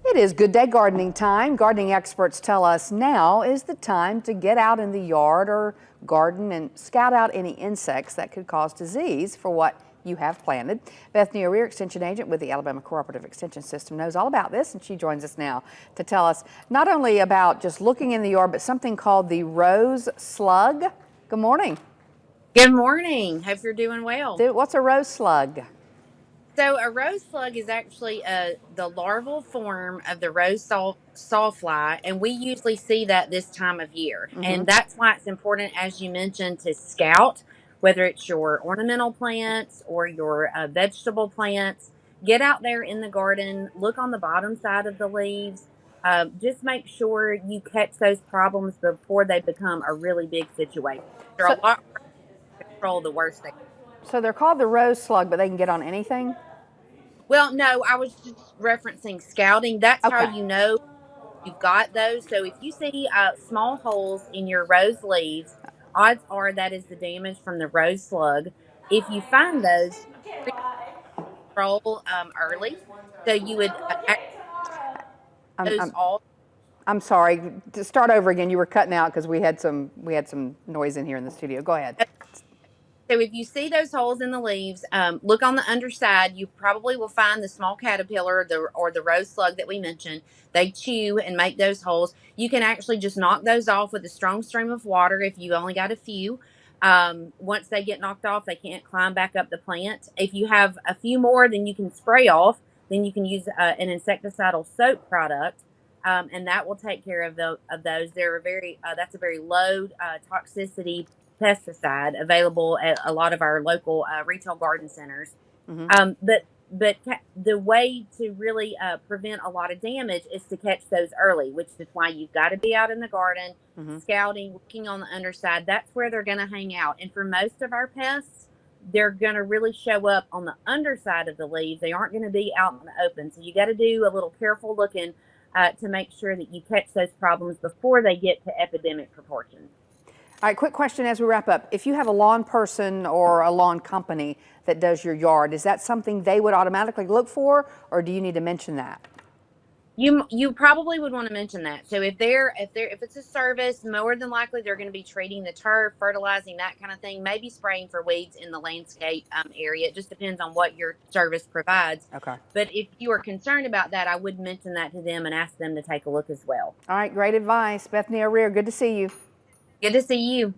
It is Good Day Gardening time. Gardening experts tell us now is the time to get out in the yard or garden and scout out any insects that could cause disease for what you have planted. Bethany O'Rear, Extension Agent with the Alabama Cooperative Extension System, knows all about this, and she joins us now to tell us not only about just looking in the yard, but something called the rose slug. Good morning. Good morning. Hope you're doing well. What's a rose slug? So a rose slug is actually the larval form of the rose sawfly, and we usually see that this time of year. And that's why it's important, as you mentioned, to scout, whether it's your ornamental plants or your vegetable plants. Get out there in the garden, look on the bottom side of the leaves. Just make sure you catch those problems before they become a really big situation. They're a lot harder to control the worse they. So they're called the rose slug, but they can get on anything? Well, no, I was just referencing scouting. That's how Okay. you know you've got those. So if you see small holes in your rose leaves, odds are that is the damage from the rose slug. If you find those, control early. So you would I'm, those I'm, all. I'm sorry. To start over again, you were cutting out because we had some noise in here in the studio. Go ahead. So if you see those holes in the leaves, look on the underside. You probably will find the small caterpillar or the rose slug that we mentioned. They chew and make those holes. You can actually just knock those off with a strong stream of water if you only got a few. Once they get knocked off, they can't climb back up the plant. If you have a few more, then you can spray off. Then you can use an insecticidal soap product. And that will take care of those. That's a very low toxicity pesticide available at a lot of our local retail garden centers. But the way to really prevent a lot of damage is to catch those early, which is why you've got to be out in the garden, scouting, looking on the underside. That's where they're going to hang out. And for most of our pests, they're going to really show up on the underside of the leaves. They aren't going to be out in the open. So you got to do a little careful looking to make sure that you catch those problems before they get to epidemic proportions. All right, quick question as we wrap up. If you have a lawn person or a lawn company that does your yard, is that something they would automatically look for, or do you need to mention that? You probably would want to mention that. So if it's a service, more than likely they're going to be treating the turf, fertilizing, that kind of thing, maybe spraying for weeds in the landscape area. It just depends on what your service provides. Okay. But if you are concerned about that, I would mention that to them and ask them to take a look as well. All right, great advice. Bethany O'Rear, good to see you. Good to see you.